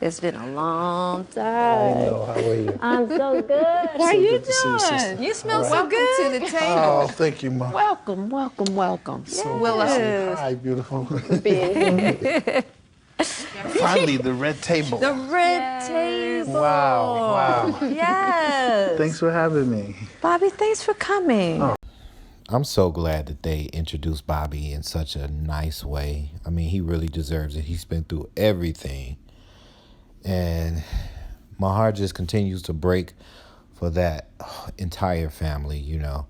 It's been a long I time. know. How are you? I'm so good. How So you good to see you, sister. doing? You smell All right. so Welcome good. to the Oh, table. thank you, Ma. Welcome, welcome, welcome. So good to see you. Yes. Hi, beautiful. Being here. Finally, the red table. The red Yes. table. Wow. Yes. Thanks for having me. Bobby, thanks for coming. I'm so glad that they introduced Bobby in such a nice way. I mean, he really deserves it. He's been through everything. And my heart just continues to break for that entire family, you know.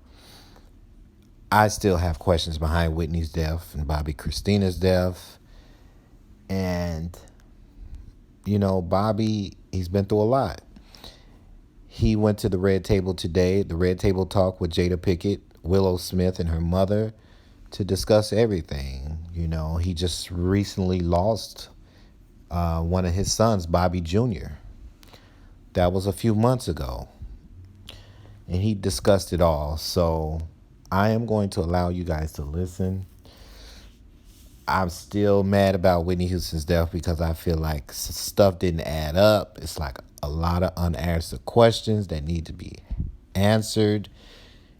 I still have questions behind Whitney's death and Bobbi Kristina's death. And, you know, Bobby, he's been through a lot. He went to the Red Table today, the Red Table Talk with Jada Pickett, Willow Smith, and her mother to discuss everything. You know, he just recently lost one of his sons, Bobby Jr. That was a few months ago. And he discussed it all. So I am going to allow you guys to listen. I'm still mad about Whitney Houston's death because I feel like stuff didn't add up. It's like a lot of unanswered questions that need to be answered.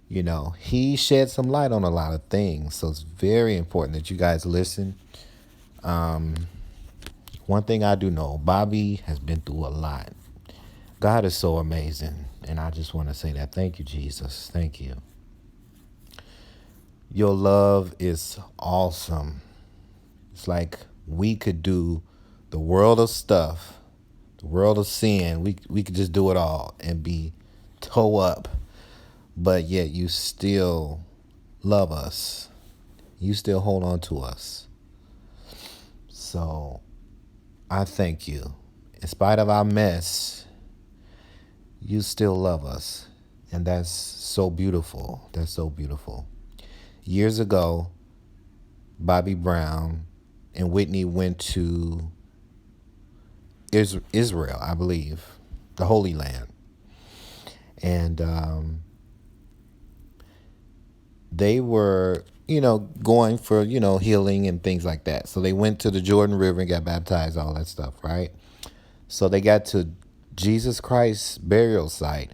You know, he shed some light on a lot of things. So it's very important that you guys listen. One thing I do know, Bobby has been through a lot. God is so amazing. And I just want to say that. Thank you, Jesus. Thank you. Your love is awesome. It's like we could do the world of stuff, the world of sin. We could just do it all and be toe up. But yet you still love us. You still hold on to us. So I thank you. In spite of our mess, you still love us. And that's so beautiful. That's so beautiful. Years ago, Bobby Brown and Whitney went to Israel, I believe, the Holy Land. And they were, you know, going for, you know, healing and things like that. So they went to the Jordan River and got baptized, all that stuff, right? So they got to Jesus Christ's burial site,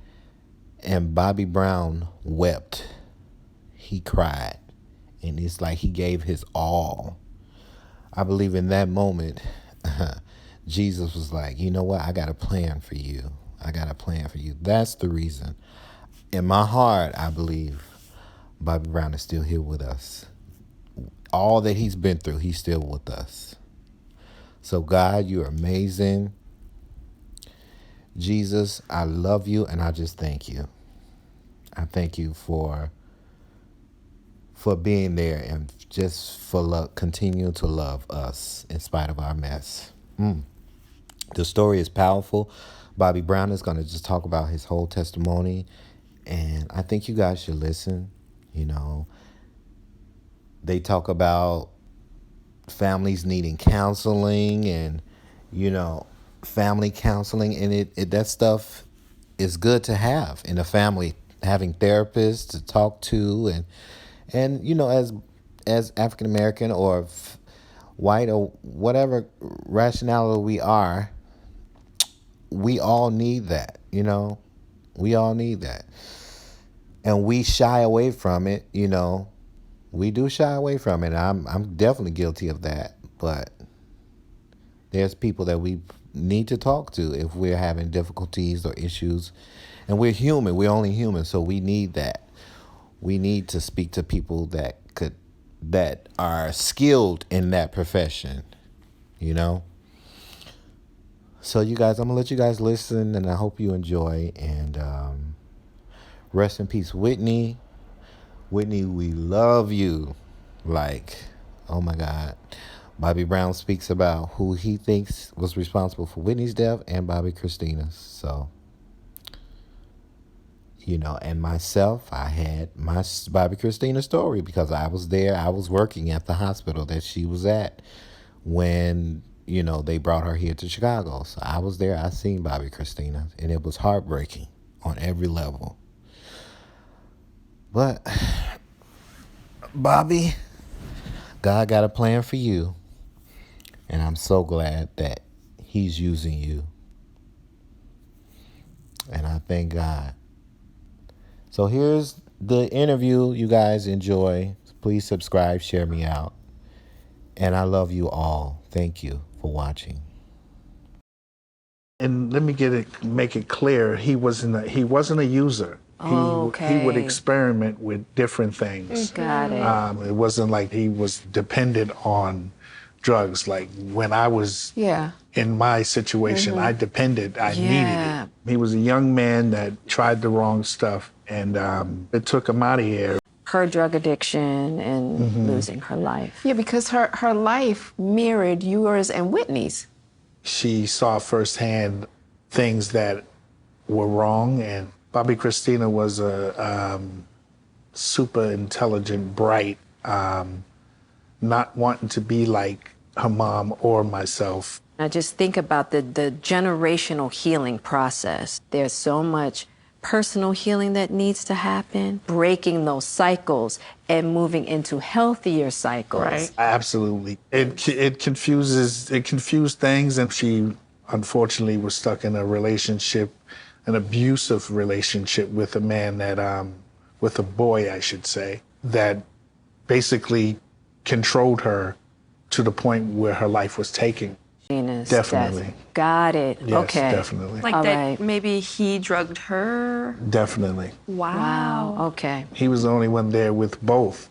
and Bobby Brown wept. He cried. And it's like he gave his all. I believe in that moment, Jesus was like, you know what? I got a plan for you. I got a plan for you. That's the reason. In my heart, I believe Bobby Brown is still here with us. All that he's been through, he's still with us. So God, you're amazing. Jesus, I love you, and I just thank you. I thank you for being there and just for continuing to love us in spite of our mess. The story is powerful. Bobby Brown is going to just talk about his whole testimony, and I think you guys should listen. You know, they talk about families needing counseling and, you know, family counseling, and it that stuff is good to have in a family, having therapists to talk to, and you know, as African American or white or whatever rationality we are, we all need that, you know. We all need that. And we shy away from it, you know. We do shy away from it. I'm definitely guilty of that. But there's people that we need to talk to if we're having difficulties or issues. And we're human. We're only human. So we need that. We need to speak to people that are skilled in that profession, you know. So you guys, I'm gonna let you guys listen, and I hope you enjoy. And rest in peace, Whitney. Whitney, we love you. Like, oh my God. Bobby Brown speaks about who he thinks was responsible for Whitney's death and Bobbi Kristina's. So, you know, and myself, I had my Bobbi Kristina story because I was there. I was working at the hospital that she was at when, you know, they brought her here to Chicago. So I was there. I seen Bobbi Kristina, and it was heartbreaking on every level. But Bobby, God got a plan for you. And I'm so glad that he He's using you. And I thank God. So here's the interview. You guys enjoy. Please subscribe, share me out. And I love you all. Thank you for watching. And let me make it clear, he wasn't a user. He would experiment with different things. Got it. It wasn't like he was dependent on drugs. Like when I was in my situation, I needed it. He was a young man that tried the wrong stuff, and it took him out of here. Her drug addiction and losing her life. Yeah, because her life mirrored yours and Whitney's. She saw firsthand things that were wrong, and Bobbi Kristina was a super intelligent, bright, not wanting to be like her mom or myself. I just think about the generational healing process. There's so much personal healing that needs to happen, breaking those cycles and moving into healthier cycles. Right. Absolutely. It confused things, and she unfortunately was stuck in a relationship, an abusive relationship with a man that, with a boy, I should say, that basically controlled her to the point where her life was taken. Definitely. Death. Got it. Yes, okay. definitely. Like All that right. maybe he drugged her. Definitely. Wow. Okay. He was the only one there with both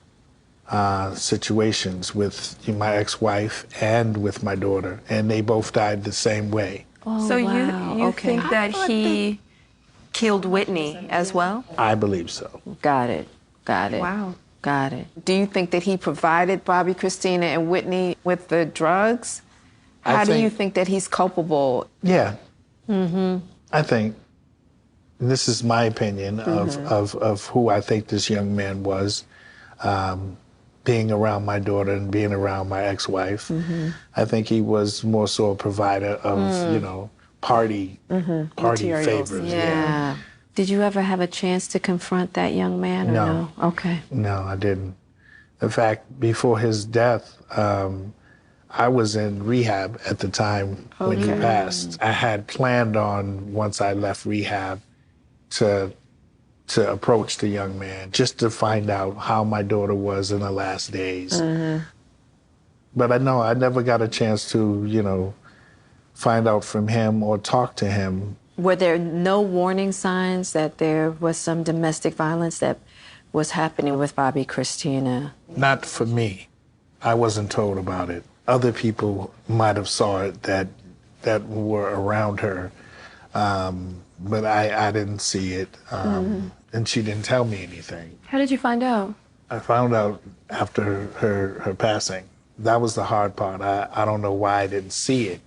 situations, with my ex-wife and with my daughter, and they both died the same way. Oh, So wow. you okay. think that he killed Whitney as well? I believe so. Got it. Got it. Wow. Got it. Do you think that he provided Bobbi Kristina and Whitney with the drugs? How do you think that he's culpable? Yeah. I think, and this is my opinion of who I think this young man was, being around my daughter and being around my ex-wife. I think he was more so a provider of, party favors. Yeah. Did you ever have a chance to confront that young man? Or No. Okay. No, I didn't. In fact, before his death, I was in rehab at the time when he passed. I had planned on, once I left rehab, to approach the young man just to find out how my daughter was in her last days. But I know I never got a chance to, find out from him or talk to him. Were there no warning signs that there was some domestic violence that was happening with Bobbi Kristina? Not for me. I wasn't told about it. Other people might have saw it that were around her, but I didn't see it, and she didn't tell me anything. How did you find out? I found out after her passing. That was the hard part. I don't know why I didn't see it,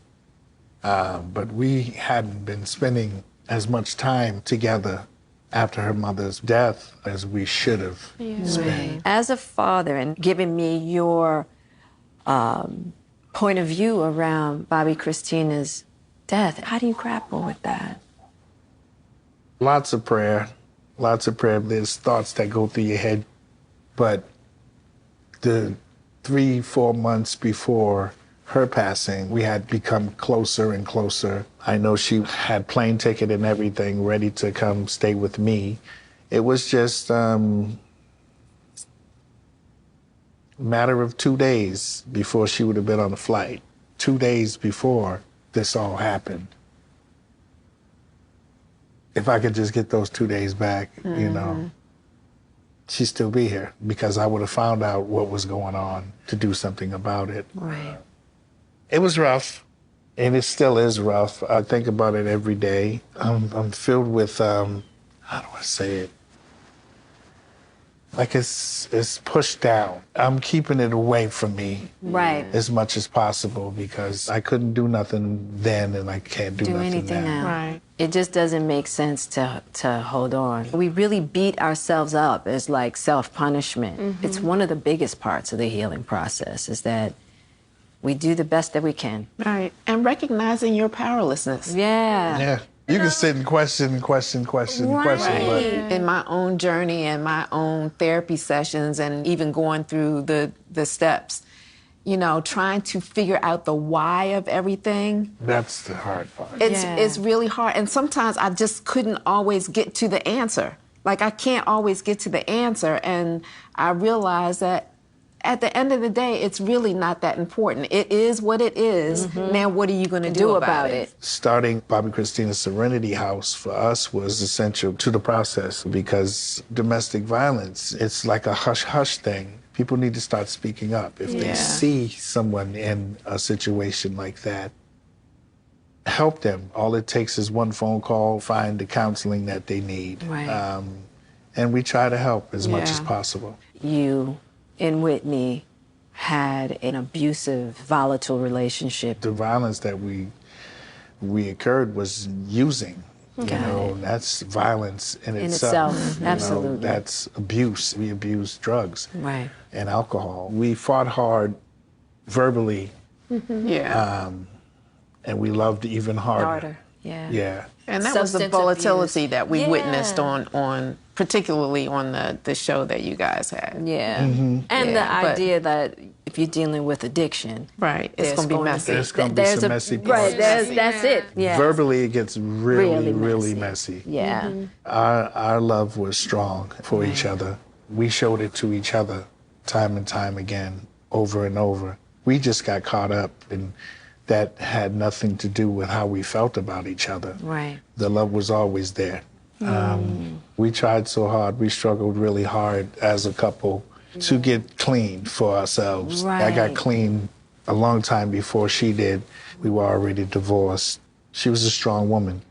but we hadn't been spending as much time together after her mother's death as we should have spent. As a father, and giving me your point of view around Bobbi Kristina's death, how do you grapple with that? Lots of prayer. There's thoughts that go through your head, but the 3-4 months before her passing, we had become closer and closer. I know she had plane ticket and everything ready to come stay with me. It was just matter of 2 days before she would have been on the flight. 2 days before this all happened. If I could just get those 2 days back, she'd still be here, because I would have found out what was going on to do something about it. Right. It was rough, and it still is rough. I think about it every day. I'm filled with, how do I say it? Like it's pushed down. I'm keeping it away from me Right. as much as possible, because I couldn't do nothing then, and I can't do nothing anything now. Right. It just doesn't make sense to hold on. We really beat ourselves up as like self-punishment. It's one of the biggest parts of the healing process, is that we do the best that we can. Right. And recognizing your powerlessness. Yeah. Yeah. You can sit and question, but In my own journey and my own therapy sessions, and even going through the steps, you know, trying to figure out the why of everything. That's the hard part. It's really hard. And sometimes I just couldn't always get to the answer. Like, I can't always get to the answer. And I realized that at the end of the day, it's really not that important. It is what it is. Now, what are you going to do about it? Starting Bobbi Kristina's Serenity House for us was essential to the process because domestic violence, it's like a hush-hush thing. People need to start speaking up. If they see someone in a situation like that, help them. All it takes is one phone call, find the counseling that they need. Right. And we try to help as much as possible. You and Whitney had an abusive, volatile relationship. The violence that we occurred was using. You know, that's violence in itself. Absolutely. Know, that's abuse. We abused drugs and alcohol. We fought hard verbally. And we loved even harder. Yeah. And that was the volatility that we witnessed on particularly on the show that you guys had. And the idea that if you're dealing with addiction, it's going to be messy. There's going to be some messy parts. Right, that's it. Verbally, it gets really messy. Our love was strong for each other. We showed it to each other time and time again, over and over. We just got caught up in that had nothing to do with how we felt about each other. Right. The love was always there. We tried so hard. We struggled really hard as a couple to get clean for ourselves. I got clean a long time before she did. We were already divorced. She was a strong woman.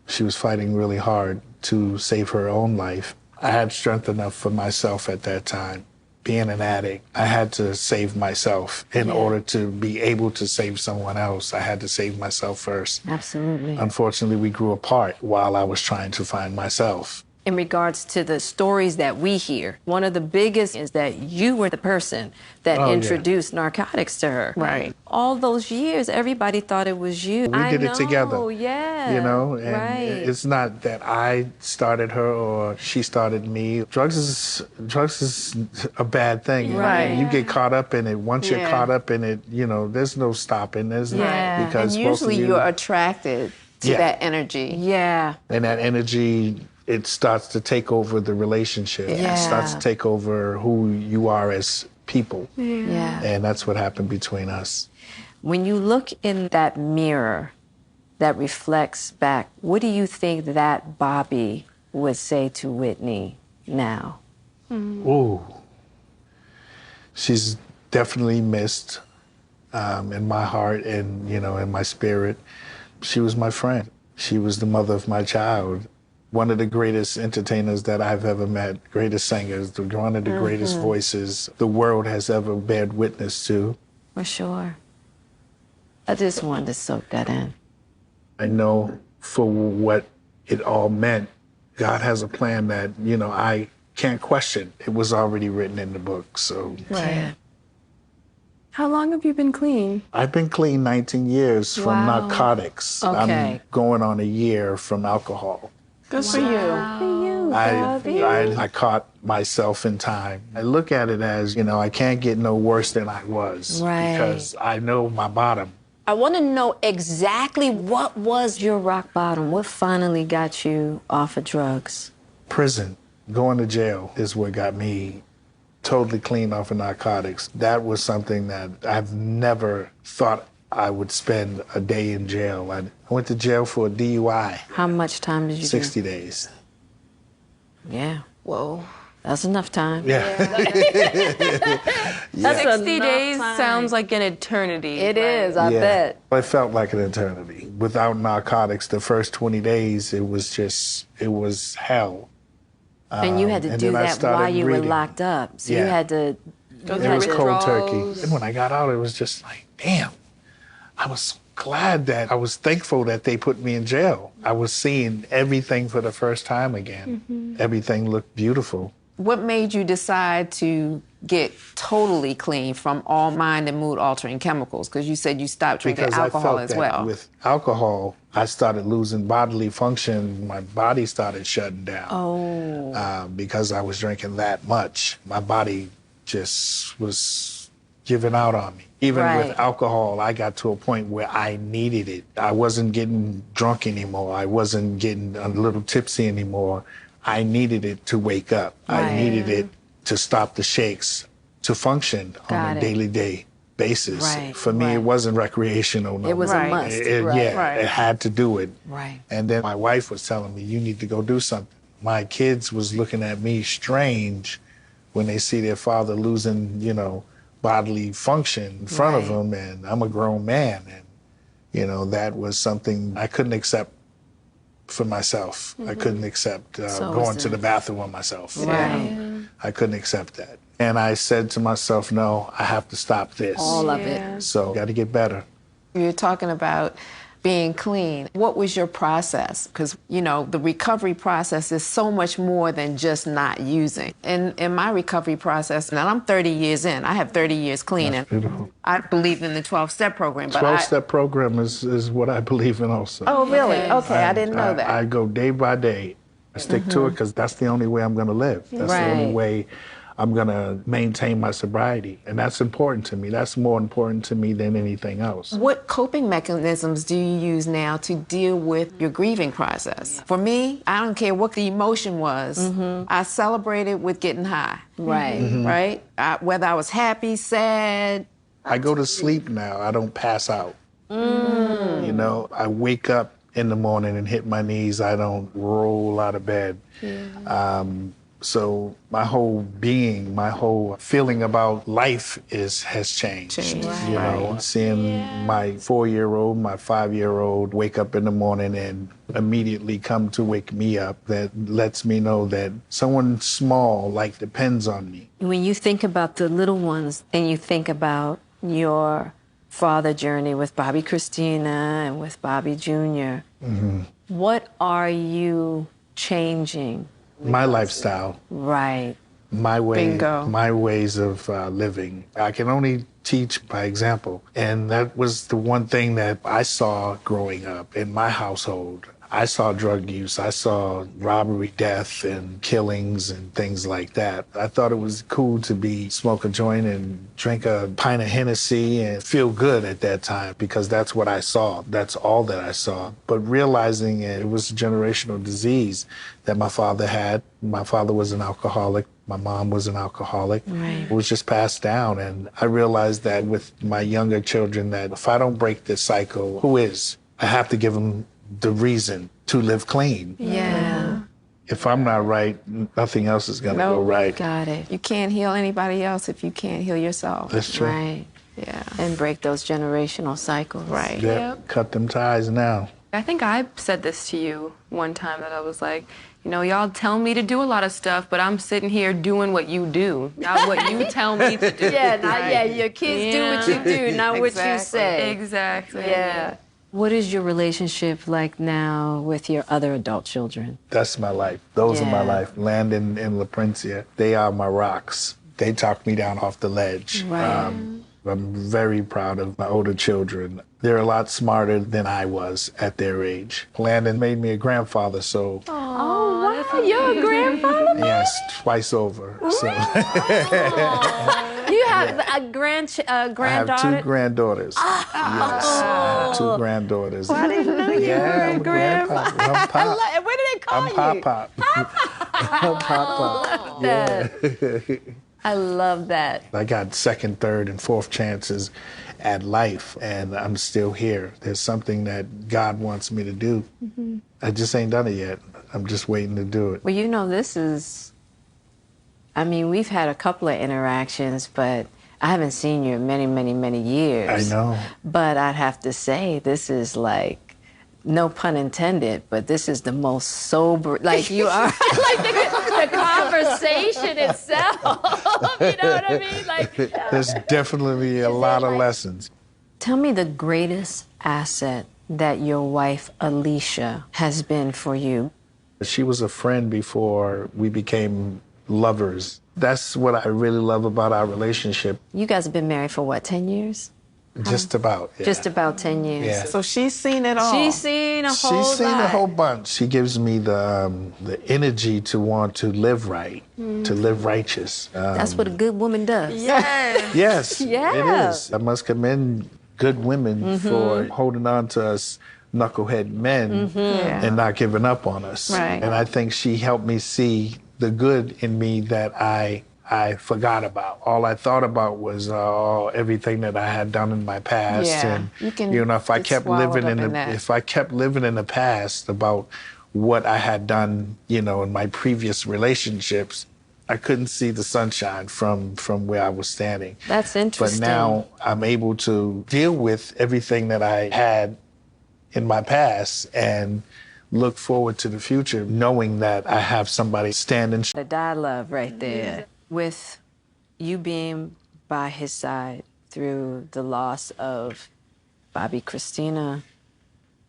She was fighting really hard to save her own life. I had strength enough for myself at that time. Being an addict, I had to save myself in order to be able to save someone else. I had to save myself first. Absolutely. Unfortunately, we grew apart while I was trying to find myself. In regards to the stories that we hear, one of the biggest is that you were the person that introduced narcotics to her. Right. All those years, everybody thought it was you. We did it together. You know, and it's not that I started her or she started me. Drugs is a bad thing. You get caught up in it. Once you're caught up in it, you know, there's no stopping. There's not because and usually you're attracted to that energy. And that energy, it starts to take over the relationship. It starts to take over who you are as people. And that's what happened between us. When you look in that mirror that reflects back, what do you think that Bobbi would say to Whitney now? Ooh. She's definitely missed in my heart and, you know, in my spirit. She was my friend. She was the mother of my child. One of the greatest entertainers that I've ever met, greatest singers, one of the greatest voices the world has ever bared witness to. For sure. I just wanted to soak that in. I know for what it all meant, God has a plan that, you know, I can't question. It was already written in the book, so. How long have you been clean? I've been clean 19 years from narcotics. I'm going on a year from alcohol. Good for you. I caught myself in time. I look at it as, you know, I can't get no worse than I was because I know my bottom. I want to know exactly what was your rock bottom. What finally got you off of drugs? Prison. Going to jail is what got me totally clean off of narcotics. That was something that I've never thought I would spend a day in jail. I went to jail for a DUI. How much time did you 60 days. Yeah. Whoa. That's enough time. That's 60 days sounds like an eternity. It is, I bet. It felt like an eternity. Without narcotics, the first 20 days, it was hell. And you had to do that while you were locked up. So you had to... It was cold turkey. And when I got out, it was just like, damn. I was glad that I was thankful that they put me in jail. I was seeing everything for the first time again. Everything looked beautiful. What made you decide to get totally clean from all mind and mood altering chemicals? Because you said you stopped drinking alcohol as well. Because I felt that with alcohol, I started losing bodily function. My body started shutting down. Because I was drinking that much. My body just was giving out on me. Even Right. with alcohol, I got to a point where I needed it. I wasn't getting drunk anymore. I wasn't getting a little tipsy anymore. I needed it to wake up. Right. I needed it to stop the shakes, to function on Got a it. daily basis. Right, For me, right. it wasn't recreational. No It was more. a must. Yeah, Right. it had to do it. Right. And then my wife was telling me, you need to go do something. My kids was looking at me strange when they see their father losing, bodily function in front of Right. them, and I'm a grown man. And, that was something I couldn't accept for myself. I couldn't accept So going is to the it. bathroom on myself. Right. I couldn't accept that. And I said to myself, no, I have to stop this. All of it. So got to get better. You're talking about being clean. What was your process? Because, the recovery process is so much more than just not using. In my recovery process, now I'm 30 years in. I have 30 years clean. That's And beautiful. I believe in the 12-step program. But 12-step program is what I believe in also. Oh, really? Okay, I didn't know that. I go day by day. I stick to it because that's the only way I'm going to live. That's the only Right. way I'm going to maintain my sobriety. And that's important to me. That's more important to me than anything else. What coping mechanisms do you use now to deal with your grieving process? For me, I don't care what the emotion was. I celebrated with getting high. Right. Right? Whether I was happy, sad. I go to sleep now. I don't pass out. I wake up in the morning and hit my knees. I don't roll out of bed. So my whole being, my whole feeling about life has changed. Seeing my 4-year-old, my 5-year-old wake up in the morning and immediately come to wake me up, that lets me know that someone small depends on me. When you think about the little ones and you think about your father journey with Bobbi Kristina and with Bobby Jr., what are you changing? My lifestyle, Right. my way, Bingo. my ways of living. I can only teach by example. And that was the one thing that I saw growing up in my household. I saw drug use. I saw robbery, death, and killings and things like that. I thought it was cool to smoke a joint and drink a pint of Hennessy and feel good at that time because that's what I saw. That's all that I saw. But realizing it was a generational disease that my father had. My father was an alcoholic. My mom was an alcoholic. Right. It was just passed down. And I realized that with my younger children that if I don't break this cycle, who is? I have to give them the reason to live clean. Yeah. If I'm not right, nothing else is going to go right. Got it. You can't heal anybody else if you can't heal yourself. That's true. Right. Yeah. And break those generational cycles. Right. Yep. Cut them ties now. I think I said this to you one time that I was like, y'all tell me to do a lot of stuff, but I'm sitting here doing what you do, not what you tell me to do. Your kids do what you do, not what you say. Exactly. Yeah. What is your relationship like now with your other adult children? That's my life. Those are my Yeah. life. Landon and LaPrincia, they are my rocks. They talk me down off the ledge. Right. I'm very proud of my older children. They're a lot smarter than I was at their age. Landon made me a grandfather, so Oh, wow. You're a grandfather? yes, twice over. So You have a I have granddaughter? two granddaughters. Yes, I have two granddaughters. I didn't know you Yeah, were I'm a a grandpapa. I'm Pop. What do they call I'm you? Pop-Pop. I'm Pop-Pop. That. I love that. I got second, third, and fourth chances at life, and I'm still here. There's something that God wants me to do. I just ain't done it yet. I'm just waiting to do it. Well, this is, we've had a couple of interactions, but I haven't seen you in many, many, many years. I know. But I'd have to say, this is like, no pun intended, but this is the most sober, like you are, like the conversation itself. You know what I mean? Like, There's definitely a lot of lessons. tell me the greatest asset that your wife, Alicia, has been for you. She was a friend before we became lovers. That's what I really love about our relationship. You guys have been married for what, 10 years? Just about. Yeah. Just about 10 years. Yeah. So she's seen it all. She's seen a whole She's seen a lot. whole bunch. She gives me the energy to want to live right, to live righteous. That's what a good woman does. Yes, Yeah. it is. I must commend good women for holding on to us knucklehead men and not giving up on us. Right. And I think she helped me see the good in me that I forgot about. All I thought about was everything that I had done in my past. Yeah. And You can if I get kept swallowed living up in that. if I kept living in the past about what I had done, in my previous relationships, I couldn't see the sunshine from where I was standing. That's interesting. But now I'm able to deal with everything that I had in my past and look forward to the future, knowing that I have somebody standing. The die love right there. With you being by his side through the loss of Bobbi Kristina,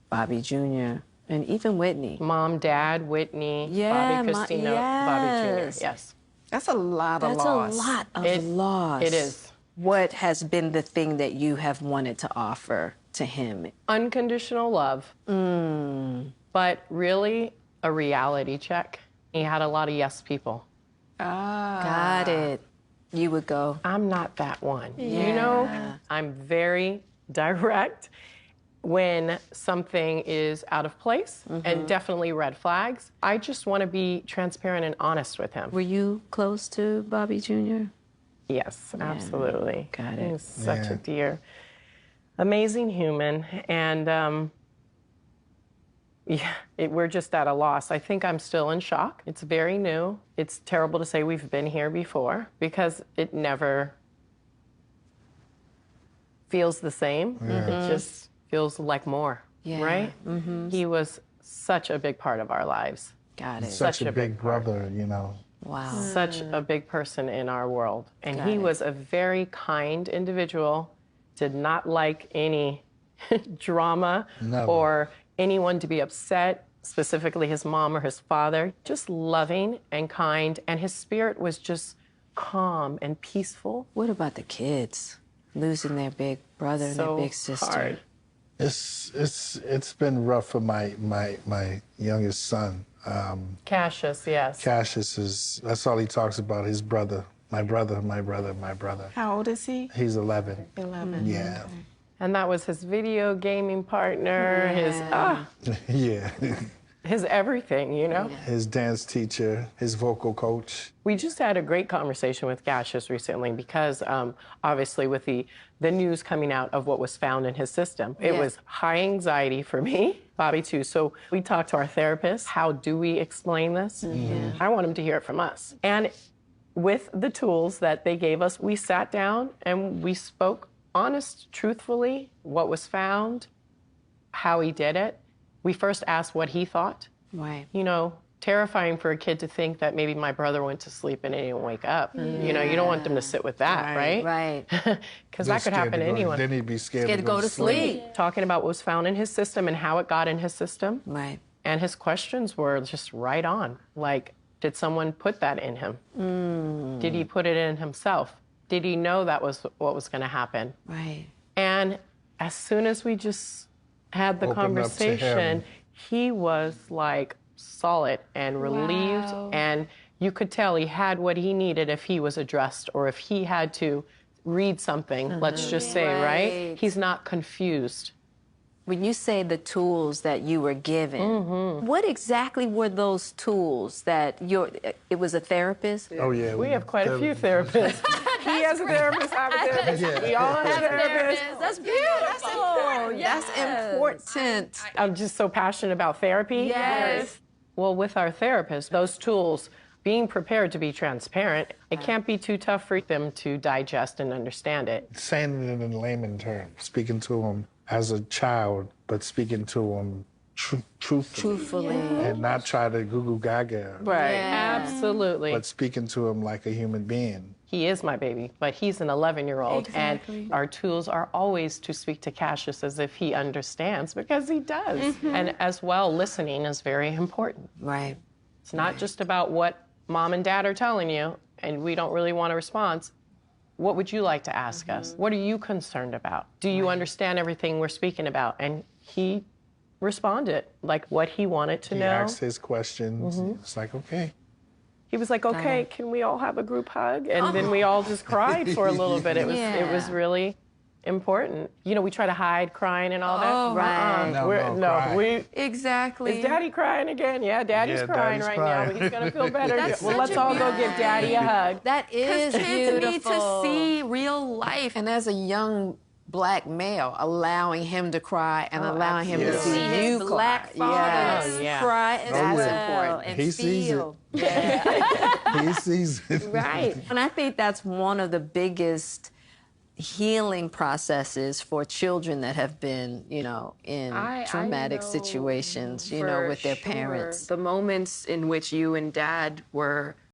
Bobby Jr., and even Whitney. Mom, Dad, Whitney, Yeah, Bobbi Kristina, Bobby Jr. Yes. That's a lot of That's loss. a lot of loss. It is. What has been the thing that you have wanted to offer to him? Unconditional love, but really a reality check. He had a lot of yes people. Got it. You would go, I'm not that one. I'm very direct when something is out of place and definitely red flags. I just want to be transparent and honest with him. were you close to Bobby Jr.? Yes, absolutely. Got it. He's such a dear, amazing human. And we're just at a loss. I think I'm still in shock. It's very new. It's terrible to say we've been here before because it never feels the same. It just feels like more, right? He was such a big part of our lives. Got it. Such a big brother, Wow. Such a big person in our world. And he was a very kind individual, did not like any drama or anyone to be upset, specifically his mom or his father. Just loving and kind, and his spirit was just calm and peaceful. What about the kids? Losing their big brother and their big sister. Hard. It's been rough for my youngest son. Cassius, yes. Cassius that's all he talks about, his brother. My brother. How old is he? He's 11. 11. Yeah. And that was his video gaming partner, Yeah. his everything, His dance teacher, his vocal coach. We just had a great conversation with Cassius recently because obviously with the news coming out of what was found in his system, it was high anxiety for me, Bobby too. So we talked to our therapist, how do we explain this? I want him to hear it from us. And with the tools that they gave us, we sat down and we spoke honest, truthfully, what was found, how he did it. We first asked what he thought. Right. Terrifying for a kid to think that maybe my brother went to sleep and didn't wake up. You don't want them to sit with that, right? Right. Because that could happen to anyone. Then he'd be scared to go to sleep. Talking about what was found in his system and how it got in his system. Right. And his questions were just right on. Like, did someone put that in him? Did he put it in himself? Did he know that was what was going to happen? Right. And as soon as we just had the Opened up to conversation, him. he was like solid and relieved. And you could tell he had what he needed if he was addressed or if he had to read something, let's just say, right? He's not confused. When you say the tools that you were given, what exactly were those tools that it was a therapist? Oh, yeah. We have quite a few therapists. He has a therapist, I have a therapist. We all have therapists. That's beautiful. That's important. I'm just so passionate about therapy. Yes. Well, with our therapists, those tools, being prepared to be transparent, it can't be too tough for them to digest and understand it. Saying it in layman terms, speaking to him as a child, but speaking to him truthfully. And not try to goo gaga. Right. Absolutely. But speaking to him like a human being. He is my baby, but he's an 11-year-old. Exactly. And our tools are always to speak to Cassius as if he understands, because he does. And as well, listening is very important. Right. It's not just about what mom and dad are telling you, and we don't really want a response. what would you like to ask us? What are you concerned about? Do you understand everything we're speaking about? And he responded like what he wanted to know. He asked his questions. It's like, okay. He was like, okay, can we all have a group hug? And then we all just cried for a little bit. It was really important. You know, we try to hide crying and all that. Oh, right. Exactly. Is Daddy crying again? Yeah, Daddy's crying Daddy's right crying. now, but he's gonna feel better. That's Well, such let's a all go give Daddy a hug. That is Kids need beautiful. to see real life. And as a young Black male, allowing him to cry and allowing him to absolutely. see See you his Black cry. father Oh, yeah. Cry as That's well important. and He sees feel. He sees it. Right. And I think that's one of the biggest healing processes for children that have been, you know, in traumatic know situations, you know, for with their sure parents. The moments in which you and Dad were